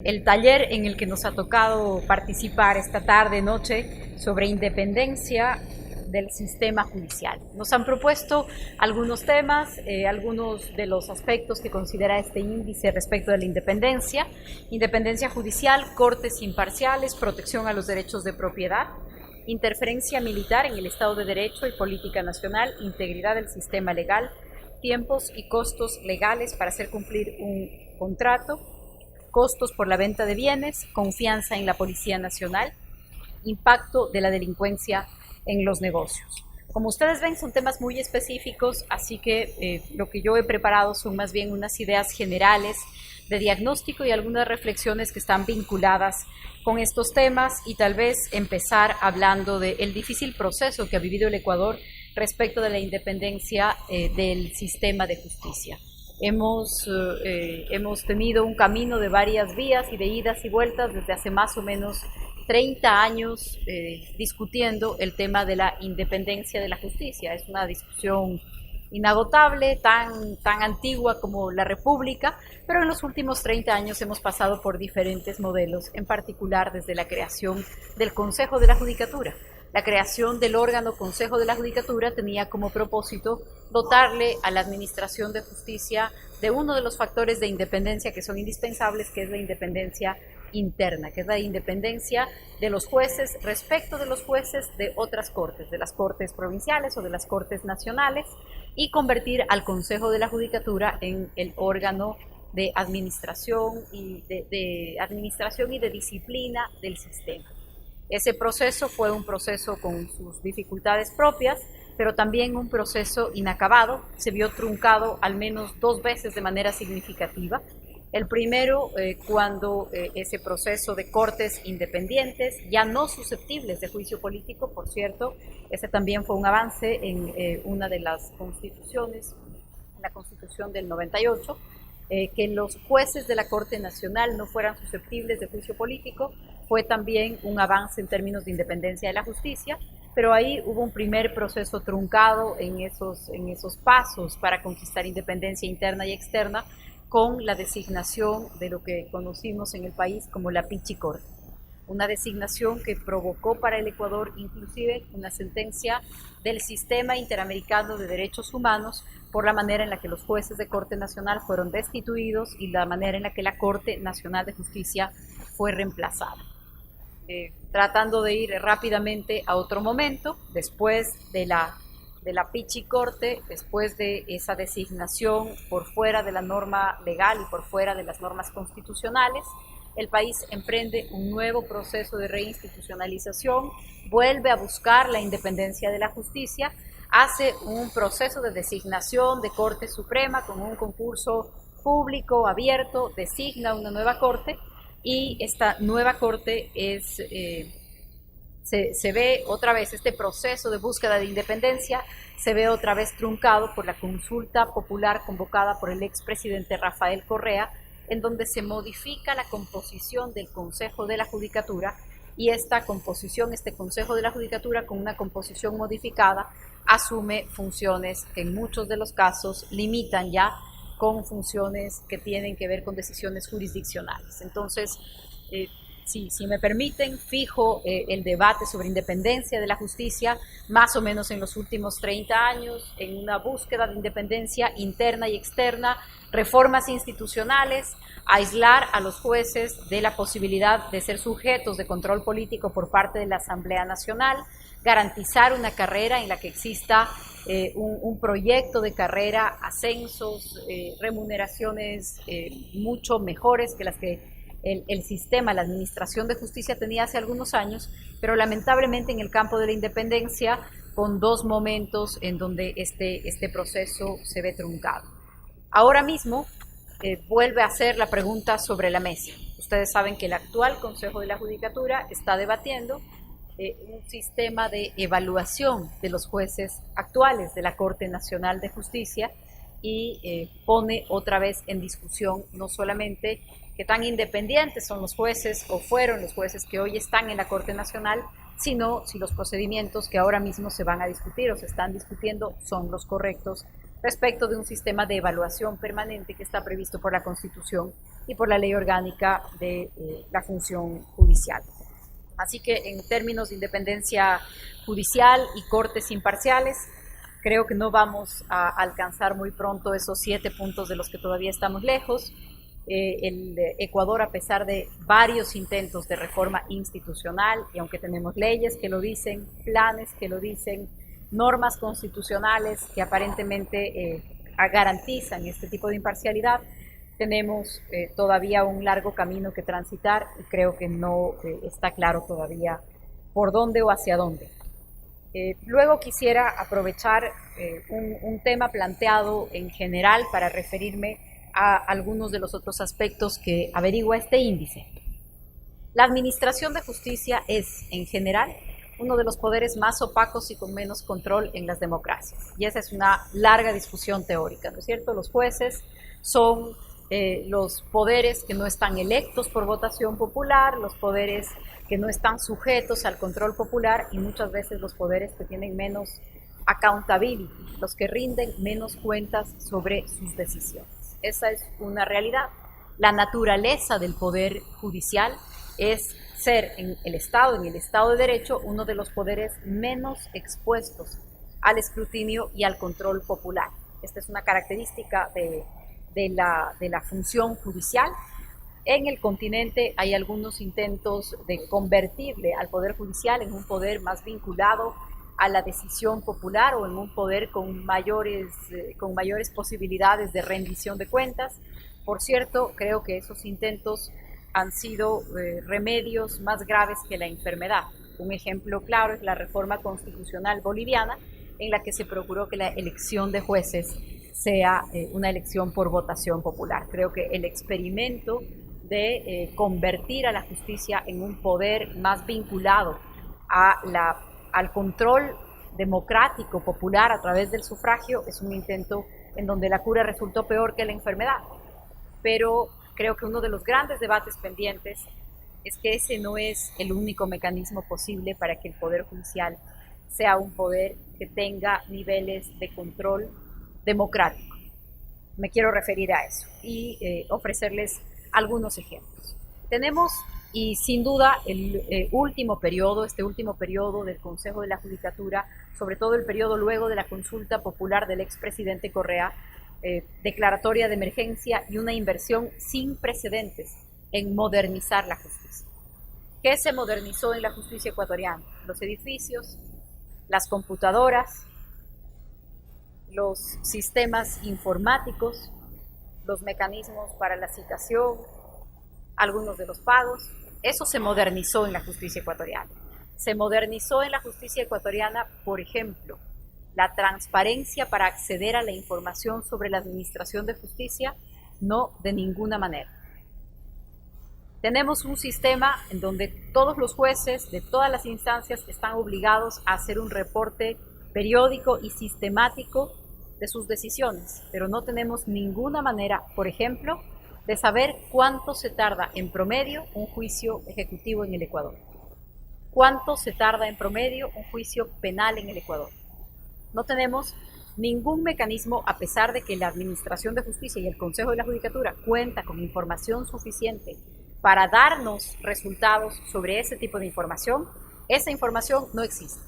El taller en el que nos ha tocado participar esta tarde, noche, sobre independencia del sistema judicial. Nos han propuesto algunos temas, algunos de los aspectos que considera este índice respecto de la independencia judicial, cortes imparciales, protección a los derechos de propiedad, interferencia militar en el Estado de Derecho y política nacional, integridad del sistema legal, tiempos y costos legales para hacer cumplir un contrato, costos por la venta de bienes, confianza en la Policía Nacional, impacto de la delincuencia en los negocios. Como ustedes ven, son temas muy específicos, así que lo que yo he preparado son más bien unas ideas generales de diagnóstico y algunas reflexiones que están vinculadas con estos temas y tal vez empezar hablando del difícil proceso que ha vivido el Ecuador respecto de la independencia del sistema de justicia. Hemos tenido un camino de varias vías y de idas y vueltas desde hace más o menos 30 años discutiendo el tema de la independencia de la justicia. Es una discusión inagotable, tan antigua como la República, pero en los últimos 30 años hemos pasado por diferentes modelos, en particular desde la creación del Consejo de la Judicatura. La creación del órgano Consejo de la Judicatura tenía como propósito dotarle a la Administración de Justicia de uno de los factores de independencia que son indispensables, que es la independencia interna, que es la independencia de los jueces respecto de los jueces de otras cortes, de las cortes provinciales o de las cortes nacionales, y convertir al Consejo de la Judicatura en el órgano de administración y de disciplina del sistema. Ese proceso fue un proceso con sus dificultades propias, pero también un proceso inacabado. Se vio truncado al menos 2 veces de manera significativa. El primero, cuando ese proceso de cortes independientes, ya no susceptibles de juicio político, por cierto, ese también fue un avance en una de las constituciones, en la Constitución del 98, que los jueces de la Corte Nacional no fueran susceptibles de juicio político, fue también un avance en términos de independencia de la justicia, pero ahí hubo un primer proceso truncado en esos pasos para conquistar independencia interna y externa, con la designación de lo que conocimos en el país como la Pichicorte, una designación que provocó para el Ecuador inclusive una sentencia del Sistema Interamericano de Derechos Humanos por la manera en la que los jueces de Corte Nacional fueron destituidos y la manera en la que la Corte Nacional de Justicia fue reemplazada. Tratando de ir rápidamente a otro momento, después de la Pichicorte, después de esa designación por fuera de la norma legal y por fuera de las normas constitucionales, el país emprende un nuevo proceso de reinstitucionalización, vuelve a buscar la independencia de la justicia, hace un proceso de designación de Corte Suprema con un concurso público abierto, designa una nueva Corte y esta nueva Corte se ve otra vez este proceso de búsqueda de independencia, se ve otra vez truncado por la consulta popular convocada por el expresidente Rafael Correa, en donde se modifica la composición del Consejo de la Judicatura y esta composición, este Consejo de la Judicatura con una composición modificada, asume funciones que en muchos de los casos limitan ya con funciones que tienen que ver con decisiones jurisdiccionales. Entonces, si me permiten, fijo el debate sobre independencia de la justicia más o menos en los últimos 30 años, en una búsqueda de independencia interna y externa, reformas institucionales, aislar a los jueces de la posibilidad de ser sujetos de control político por parte de la Asamblea Nacional, garantizar una carrera en la que exista un proyecto de carrera, ascensos, remuneraciones mucho mejores que las que el sistema, la administración de justicia tenía hace algunos años, pero lamentablemente en el campo de la independencia, con 2 momentos en donde este proceso se ve truncado. Ahora mismo vuelve a ser la pregunta sobre la mesa. Ustedes saben que el actual Consejo de la Judicatura está debatiendo un sistema de evaluación de los jueces actuales de la Corte Nacional de Justicia y pone otra vez en discusión no solamente qué tan independientes son los jueces o fueron los jueces que hoy están en la Corte Nacional, sino si los procedimientos que ahora mismo se van a discutir o se están discutiendo son los correctos respecto de un sistema de evaluación permanente que está previsto por la Constitución y por la ley orgánica de la función judicial. Así que en términos de independencia judicial y cortes imparciales, creo que no vamos a alcanzar muy pronto esos 7 puntos de los que todavía estamos lejos. El Ecuador, a pesar de varios intentos de reforma institucional, y aunque tenemos leyes que lo dicen, planes que lo dicen, normas constitucionales que aparentemente garantizan este tipo de imparcialidad, tenemos todavía un largo camino que transitar y creo que no está claro todavía por dónde o hacia dónde. Luego quisiera aprovechar un tema planteado en general para referirme a algunos de los otros aspectos que averigua este índice. La administración de justicia es, en general, uno de los poderes más opacos y con menos control en las democracias. Y esa es una larga discusión teórica, ¿no es cierto? Los jueces son los poderes que no están electos por votación popular, los poderes que no están sujetos al control popular y muchas veces los poderes que tienen menos accountability, los que rinden menos cuentas sobre sus decisiones. Esa es una realidad. La naturaleza del poder judicial es ser en el Estado de Derecho, uno de los poderes menos expuestos al escrutinio y al control popular. Esta es una característica de la función judicial. En el continente hay algunos intentos de convertirle al Poder Judicial en un poder más vinculado a la decisión popular o en un poder con mayores posibilidades de rendición de cuentas. Por cierto, creo que esos intentos han sido remedios más graves que la enfermedad. Un ejemplo claro es la reforma constitucional boliviana, en la que se procuró que la elección de jueces sea una elección por votación popular. Creo que el experimento de convertir a la justicia en un poder más vinculado al control democrático popular a través del sufragio es un intento en donde la cura resultó peor que la enfermedad. Pero creo que uno de los grandes debates pendientes es que ese no es el único mecanismo posible para que el Poder Judicial sea un poder que tenga niveles de control democrático. Me quiero referir a eso y ofrecerles algunos ejemplos. Tenemos, y sin duda, el último periodo del Consejo de la Judicatura, sobre todo el periodo luego de la consulta popular del expresidente Correa, declaratoria de emergencia y una inversión sin precedentes en modernizar la justicia. ¿Qué se modernizó en la justicia ecuatoriana? Los edificios, las computadoras, los sistemas informáticos, los mecanismos para la citación, algunos de los pagos. Eso se modernizó en la justicia ecuatoriana. Se modernizó en la justicia ecuatoriana, por ejemplo, la transparencia para acceder a la información sobre la administración de justicia, no, de ninguna manera. Tenemos un sistema en donde todos los jueces de todas las instancias están obligados a hacer un reporte periódico y sistemático de sus decisiones, pero no tenemos ninguna manera, por ejemplo, de saber cuánto se tarda en promedio un juicio ejecutivo en el Ecuador. ¿Cuánto se tarda en promedio un juicio penal en el Ecuador? No tenemos ningún mecanismo, a pesar de que la Administración de Justicia y el Consejo de la Judicatura cuenta con información suficiente para darnos resultados sobre ese tipo de información. Esa información no existe.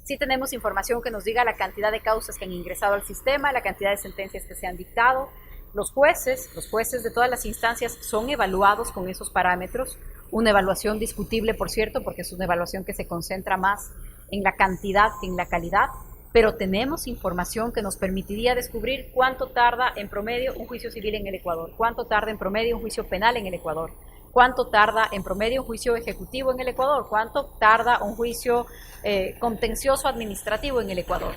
Sí tenemos información que nos diga la cantidad de causas que han ingresado al sistema, la cantidad de sentencias que se han dictado. Los jueces de todas las instancias son evaluados con esos parámetros. Una evaluación discutible, por cierto, porque es una evaluación que se concentra más en la cantidad que en la calidad, pero tenemos información que nos permitiría descubrir cuánto tarda en promedio un juicio civil en el Ecuador, cuánto tarda en promedio un juicio penal en el Ecuador, cuánto tarda en promedio un juicio ejecutivo en el Ecuador, cuánto tarda un juicio contencioso administrativo en el Ecuador.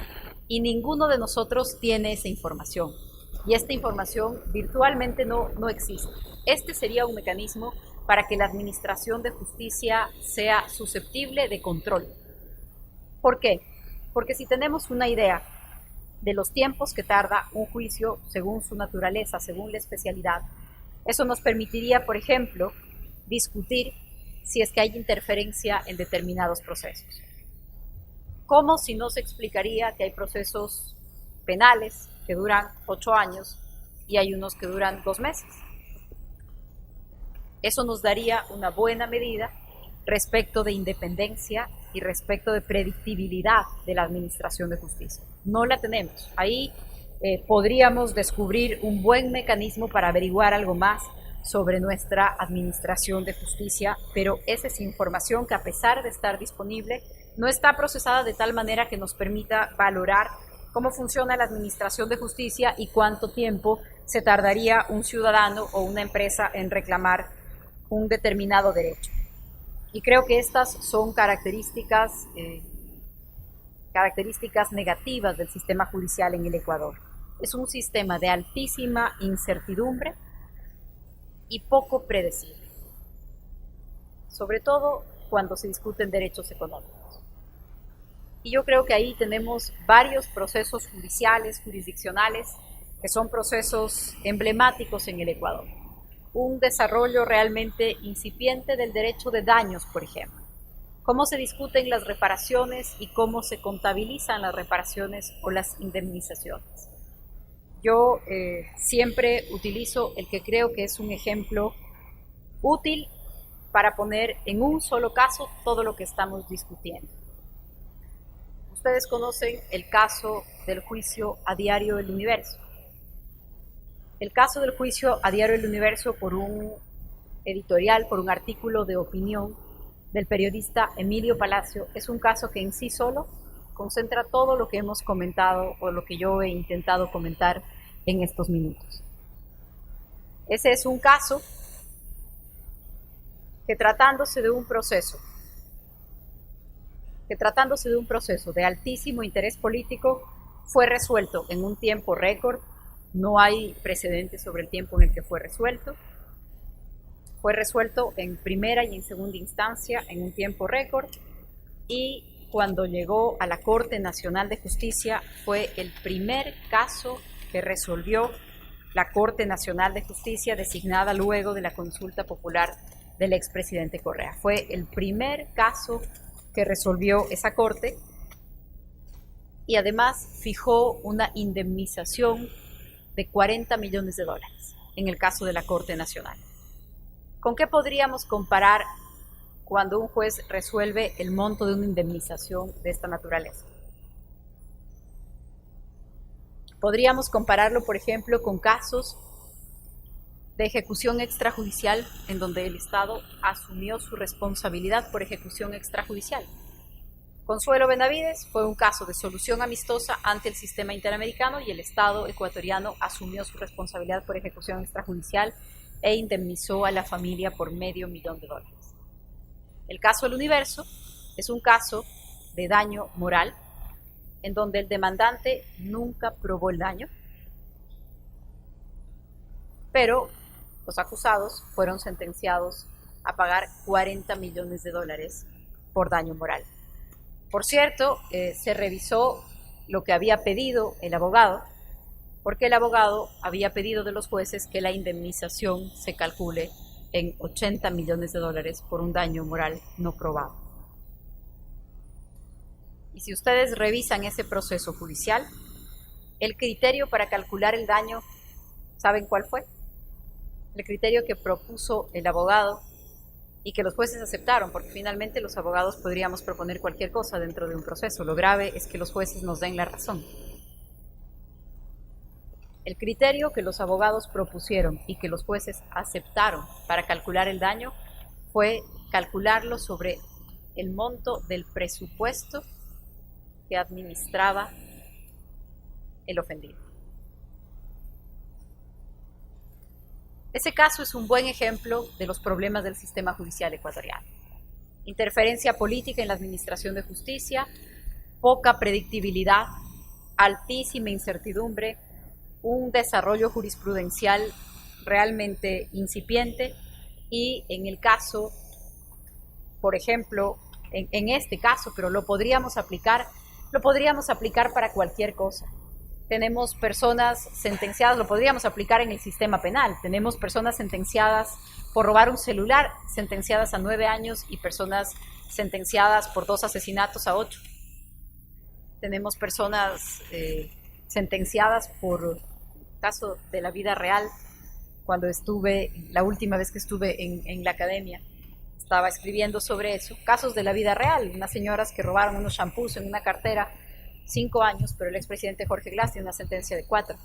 Y ninguno de nosotros tiene esa información. Y esta información virtualmente no existe. Este sería un mecanismo para que la administración de justicia sea susceptible de control. ¿Por qué? Porque si tenemos una idea de los tiempos que tarda un juicio según su naturaleza, según la especialidad, eso nos permitiría, por ejemplo, discutir si es que hay interferencia en determinados procesos. ¿Cómo si no se explicaría que hay procesos penales que duran 8 años y hay unos que duran 2 meses? Eso nos daría una buena medida respecto de independencia y respecto de predictibilidad de la administración de justicia. No la tenemos. Ahí podríamos descubrir un buen mecanismo para averiguar algo más sobre nuestra administración de justicia, pero esa es información que, a pesar de estar disponible, no está procesada de tal manera que nos permita valorar cómo funciona la administración de justicia y cuánto tiempo se tardaría un ciudadano o una empresa en reclamar un determinado derecho. Y creo que estas son características negativas del sistema judicial en el Ecuador. Es un sistema de altísima incertidumbre y poco predecible, sobre todo cuando se discuten derechos económicos. Y yo creo que ahí tenemos varios procesos judiciales, jurisdiccionales, que son procesos emblemáticos en el Ecuador. Un desarrollo realmente incipiente del derecho de daños, por ejemplo. Cómo se discuten las reparaciones y cómo se contabilizan las reparaciones o las indemnizaciones. Yo siempre utilizo el que creo que es un ejemplo útil para poner en un solo caso todo lo que estamos discutiendo. Ustedes conocen el caso del juicio a Diario El Universo. El caso del juicio a Diario El Universo por un editorial, por un artículo de opinión del periodista Emilio Palacio, es un caso que en sí solo concentra todo lo que hemos comentado o lo que yo he intentado comentar en estos minutos. Ese es un caso que tratándose de un proceso de altísimo interés político, fue resuelto en un tiempo récord. No hay precedentes sobre el tiempo en el que fue resuelto. Fue resuelto en primera y en segunda instancia en un tiempo récord, y cuando llegó a la Corte Nacional de Justicia fue el primer caso que resolvió la Corte Nacional de Justicia, designada luego de la consulta popular del expresidente Correa. Fue el primer caso que resolvió esa corte, y además fijó una indemnización de $40 millones en el caso de la Corte Nacional. ¿Con qué podríamos comparar cuando un juez resuelve el monto de una indemnización de esta naturaleza? Podríamos compararlo, por ejemplo, con casos de ejecución extrajudicial en donde el Estado asumió su responsabilidad por ejecución extrajudicial. Consuelo Benavides fue un caso de solución amistosa ante el sistema interamericano y el Estado ecuatoriano asumió su responsabilidad por ejecución extrajudicial e indemnizó a la familia por $500,000. El caso del Universo es un caso de daño moral en donde el demandante nunca probó el daño, pero los acusados fueron sentenciados a pagar $40 millones por daño moral. Por cierto, se revisó lo que había pedido el abogado, porque el abogado había pedido de los jueces que la indemnización se calcule en $80 millones por un daño moral no probado. Y si ustedes revisan ese proceso judicial, el criterio para calcular el daño, ¿saben cuál fue? El criterio que propuso el abogado y que los jueces aceptaron, porque finalmente los abogados podríamos proponer cualquier cosa dentro de un proceso. Lo grave es que los jueces nos den la razón. El criterio que los abogados propusieron y que los jueces aceptaron para calcular el daño fue calcularlo sobre el monto del presupuesto que administraba el ofendido. Ese caso es un buen ejemplo de los problemas del sistema judicial ecuatoriano. Interferencia política en la administración de justicia, poca predictibilidad, altísima incertidumbre, un desarrollo jurisprudencial realmente incipiente, y en el caso, por ejemplo, en este caso, pero lo podríamos aplicar para cualquier cosa. Tenemos personas sentenciadas, lo podríamos aplicar en el sistema penal. Tenemos personas sentenciadas por robar un celular, sentenciadas a 9 años, y personas sentenciadas por 2 asesinatos a 8. Tenemos personas sentenciadas por, caso de la vida real, cuando la última vez que estuve en la academia, estaba escribiendo sobre eso, casos de la vida real, unas señoras que robaron unos shampoos en una cartera, 5 años, pero el expresidente Jorge Glass tiene una sentencia de 4.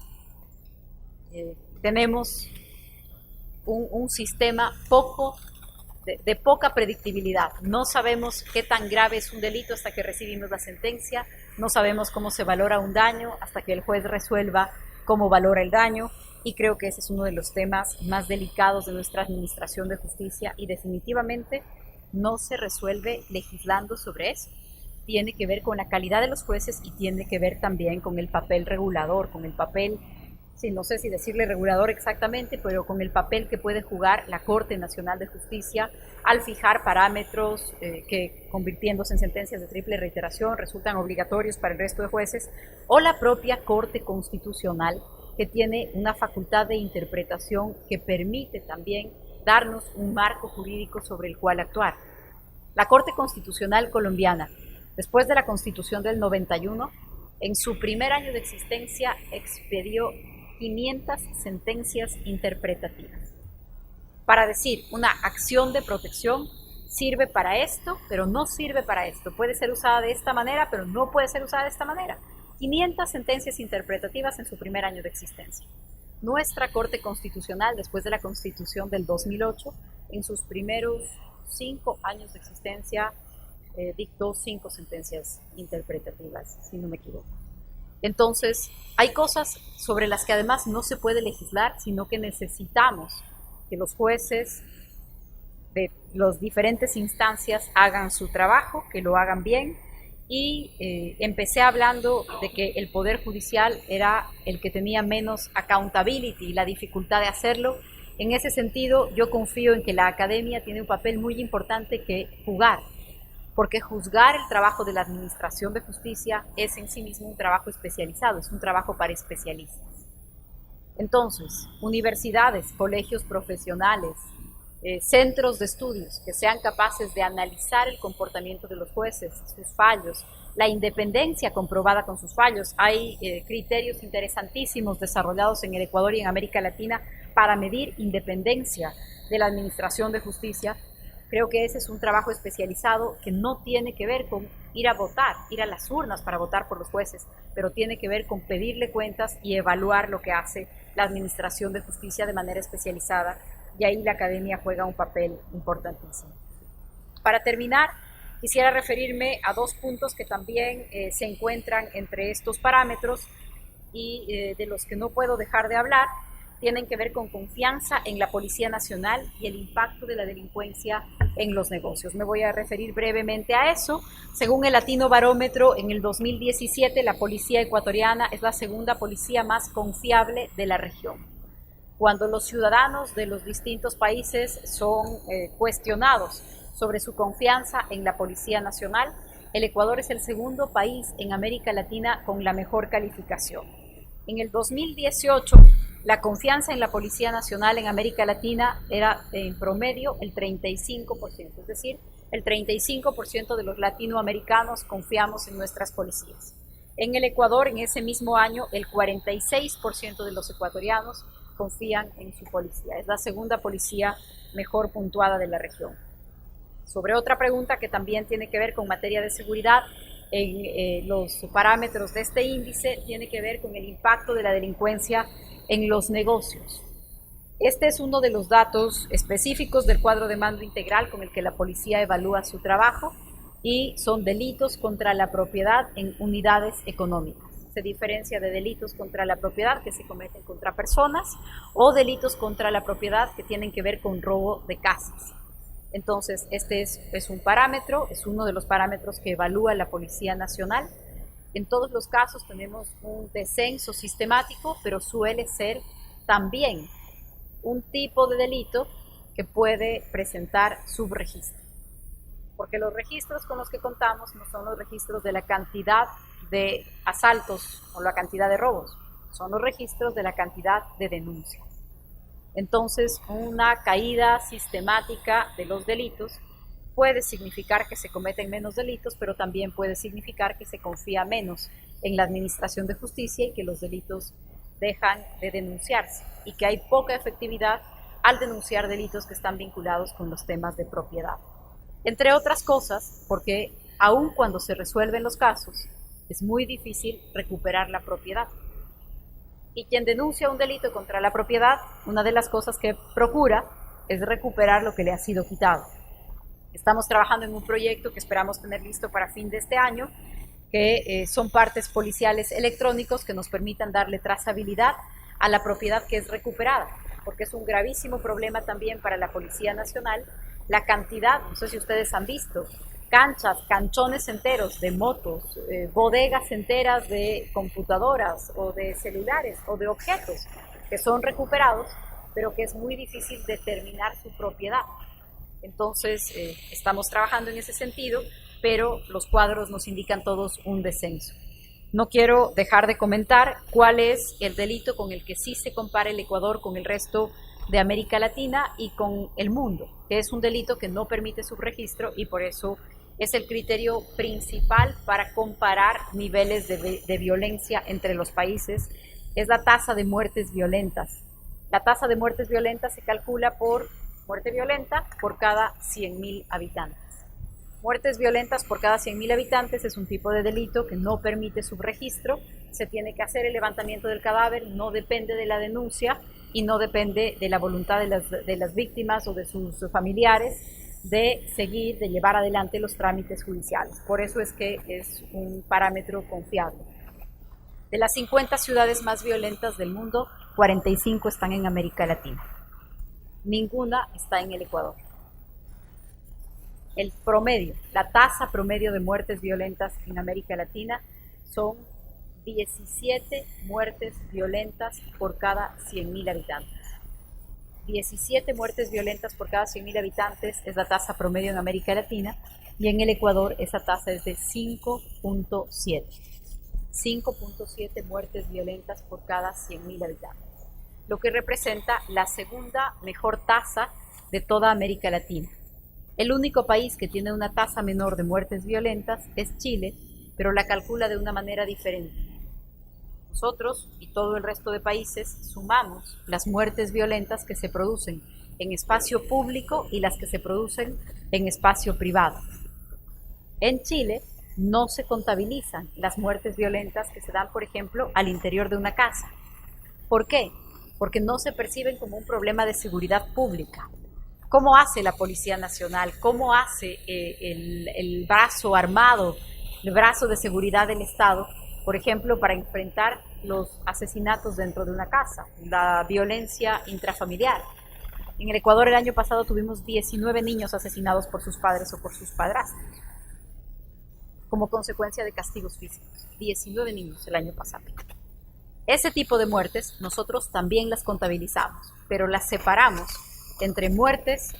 Tenemos un sistema de poca predictibilidad. No sabemos qué tan grave es un delito hasta que recibimos la sentencia, no sabemos cómo se valora un daño hasta que el juez resuelva cómo valora el daño, y creo que ese es uno de los temas más delicados de nuestra administración de justicia, y definitivamente no se resuelve legislando sobre eso. Tiene que ver con la calidad de los jueces y tiene que ver también con el papel regulador, con el papel, sí, no sé si decirle regulador exactamente, pero con el papel que puede jugar la Corte Nacional de Justicia al fijar parámetros que, convirtiéndose en sentencias de triple reiteración, resultan obligatorios para el resto de jueces, o la propia Corte Constitucional, que tiene una facultad de interpretación que permite también darnos un marco jurídico sobre el cual actuar. La Corte Constitucional colombiana, después de la Constitución del 91, en su primer año de existencia expedió 500 sentencias interpretativas. Para decir, una acción de protección sirve para esto, pero no sirve para esto. Puede ser usada de esta manera, pero no puede ser usada de esta manera. 500 sentencias interpretativas en su primer año de existencia. Nuestra Corte Constitucional, después de la Constitución del 2008, en sus primeros 5 años de existencia, dictó 5 sentencias interpretativas, si no me equivoco. Entonces, hay cosas sobre las que además no se puede legislar, sino que necesitamos que los jueces de las diferentes instancias hagan su trabajo, que lo hagan bien, y empecé hablando de que el Poder Judicial era el que tenía menos accountability y la dificultad de hacerlo. En ese sentido, yo confío en que la academia tiene un papel muy importante que jugar, porque juzgar el trabajo de la administración de justicia es en sí mismo un trabajo especializado, es un trabajo para especialistas. Entonces, universidades, colegios profesionales, centros de estudios que sean capaces de analizar el comportamiento de los jueces, sus fallos, la independencia comprobada con sus fallos. Hay criterios interesantísimos desarrollados en el Ecuador y en América Latina para medir independencia de la administración de justicia. Creo que ese es un trabajo especializado que no tiene que ver con ir a votar, ir a las urnas para votar por los jueces, pero tiene que ver con pedirle cuentas y evaluar lo que hace la administración de justicia de manera especializada, y ahí la academia juega un papel importantísimo. Para terminar, quisiera referirme a 2 puntos que también se encuentran entre estos parámetros y de los que no puedo dejar de hablar. Tienen que ver con confianza en la Policía Nacional y el impacto de la delincuencia en los negocios. Me voy a referir brevemente a eso. Según el Latino Barómetro, en el 2017 la policía ecuatoriana es la segunda policía más confiable de la región. Cuando los ciudadanos de los distintos países son cuestionados sobre su confianza en la Policía Nacional, el Ecuador es el segundo país en América Latina con la mejor calificación. En el 2018, la confianza en la Policía Nacional en América Latina era en promedio el 35%, es decir, el 35% de los latinoamericanos confiamos en nuestras policías. En el Ecuador, en ese mismo año, el 46% de los ecuatorianos confían en su policía. Es la segunda policía mejor puntuada de la región. Sobre otra pregunta que también tiene que ver con materia de seguridad, en los parámetros de este índice tiene que ver con el impacto de la delincuencia en los negocios. Este es uno de los datos específicos del cuadro de mando integral con el que la policía evalúa su trabajo, y son delitos contra la propiedad en unidades económicas. Se diferencia de delitos contra la propiedad que se cometen contra personas o delitos contra la propiedad que tienen que ver con robo de casas. Entonces, este es un parámetro, es uno de los parámetros que evalúa la Policía Nacional. En todos los casos tenemos un descenso sistemático, pero suele ser también un tipo de delito que puede presentar subregistro. Porque los registros con los que contamos no son los registros de la cantidad de asaltos o la cantidad de robos, son los registros de la cantidad de denuncias. Entonces, una caída sistemática de los delitos puede significar que se cometen menos delitos, pero también puede significar que se confía menos en la administración de justicia y que los delitos dejan de denunciarse y que hay poca efectividad al denunciar delitos que están vinculados con los temas de propiedad. Entre otras cosas, porque aun cuando se resuelven los casos, es muy difícil recuperar la propiedad. Y quien denuncia un delito contra la propiedad, una de las cosas que procura es recuperar lo que le ha sido quitado. Estamos trabajando en un proyecto que esperamos tener listo para fin de este año, que son partes policiales electrónicos que nos permitan darle trazabilidad a la propiedad que es recuperada, porque es un gravísimo problema también para la Policía Nacional la cantidad, no sé si ustedes han visto, canchas, canchones enteros de motos, bodegas enteras de computadoras o de celulares o de objetos que son recuperados, pero que es muy difícil determinar su propiedad. Entonces, estamos trabajando en ese sentido, pero los cuadros nos indican todos un descenso. No quiero dejar de comentar cuál es el delito con el que sí se compara el Ecuador con el resto de América Latina y con el mundo, que es un delito que no permite su registro y por eso es el criterio principal para comparar niveles de violencia entre los países, es la tasa de muertes violentas. La tasa de muertes violentas se calcula por muerte violenta por cada 100.000 habitantes. Muertes violentas por cada 100.000 habitantes es un tipo de delito que no permite su registro, se tiene que hacer el levantamiento del cadáver, no depende de la denuncia y no depende de la voluntad de las víctimas o de sus familiares de seguir, de llevar adelante los trámites judiciales. Por eso es que es un parámetro confiable. De las 50 ciudades más violentas del mundo, 45 están en América Latina. Ninguna está en el Ecuador. El promedio, la tasa promedio de muertes violentas en América Latina son 17 muertes violentas por cada 100.000 habitantes. 17 muertes violentas por cada 100.000 habitantes es la tasa promedio en América Latina y en el Ecuador esa tasa es de 5.7. 5.7 muertes violentas por cada 100.000 habitantes, lo que representa la segunda mejor tasa de toda América Latina. El único país que tiene una tasa menor de muertes violentas es Chile, pero la calcula de una manera diferente. Nosotros y todo el resto de países sumamos las muertes violentas que se producen en espacio público y las que se producen en espacio privado. En Chile no se contabilizan las muertes violentas que se dan, por ejemplo, al interior de una casa. ¿Por qué? Porque no se perciben como un problema de seguridad pública. ¿Cómo hace la Policía Nacional? ¿Cómo hace el brazo armado, el brazo de seguridad del Estado, por ejemplo, para enfrentar los asesinatos dentro de una casa, la violencia intrafamiliar? En el Ecuador el año pasado tuvimos 19 niños asesinados por sus padres o por sus padrastros, como consecuencia de castigos físicos. 19 niños el año pasado. Ese tipo de muertes nosotros también las contabilizamos, pero las separamos entre muertes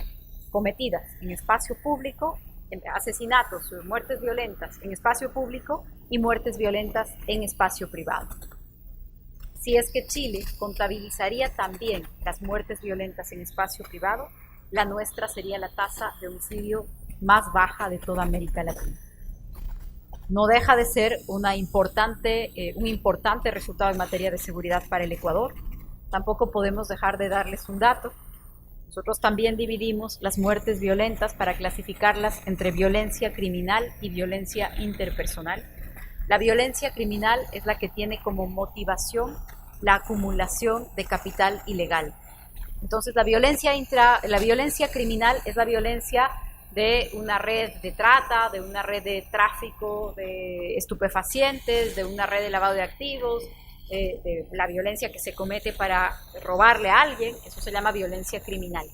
cometidas en espacio público, entre asesinatos, muertes violentas en espacio público y muertes violentas en espacio privado. Si es que Chile contabilizaría también las muertes violentas en espacio privado, la nuestra sería la tasa de homicidio más baja de toda América Latina. No deja de ser un importante resultado en materia de seguridad para el Ecuador. Tampoco podemos dejar de darles un dato. Nosotros también dividimos las muertes violentas para clasificarlas entre violencia criminal y violencia interpersonal. La violencia criminal es la que tiene como motivación la acumulación de capital ilegal. Entonces, la violencia criminal es la violencia de una red de trata, de una red de tráfico de estupefacientes, de una red de lavado de activos, de la violencia que se comete para robarle a alguien. Eso se llama violencia criminal.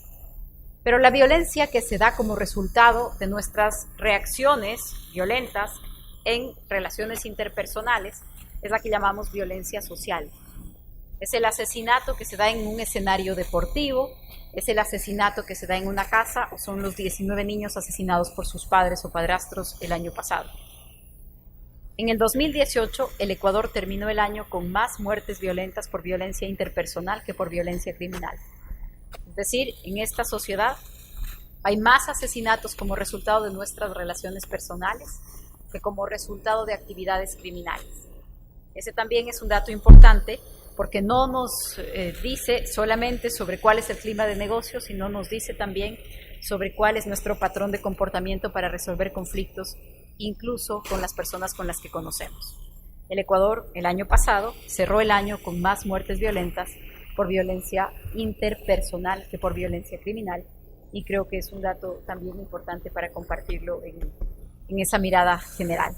Pero la violencia que se da como resultado de nuestras reacciones violentas en relaciones interpersonales es la que llamamos violencia social. Es el asesinato que se da en un escenario deportivo, es el asesinato que se da en una casa, o son los 19 niños asesinados por sus padres o padrastros el año pasado. En el 2018, el Ecuador terminó el año con más muertes violentas por violencia interpersonal que por violencia criminal. Es decir, en esta sociedad hay más asesinatos como resultado de nuestras relaciones personales que como resultado de actividades criminales. Ese también es un dato importante porque no nos dice solamente sobre cuál es el clima de negocios, sino nos dice también sobre cuál es nuestro patrón de comportamiento para resolver conflictos, incluso con las personas con las que conocemos. El Ecuador, el año pasado, cerró el año con más muertes violentas por violencia interpersonal que por violencia criminal, y creo que es un dato también importante para compartirlo en esa mirada general.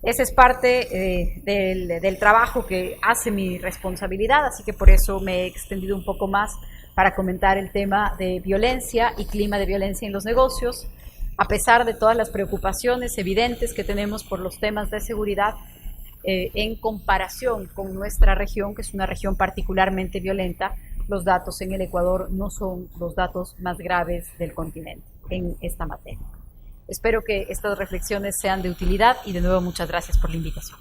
Ese es parte del trabajo que hace mi responsabilidad, así que por eso me he extendido un poco más para comentar el tema de violencia y clima de violencia en los negocios. A pesar de todas las preocupaciones evidentes que tenemos por los temas de seguridad, en comparación con nuestra región, que es una región particularmente violenta, los datos en el Ecuador no son los datos más graves del continente en esta materia. Espero que estas reflexiones sean de utilidad y de nuevo muchas gracias por la invitación.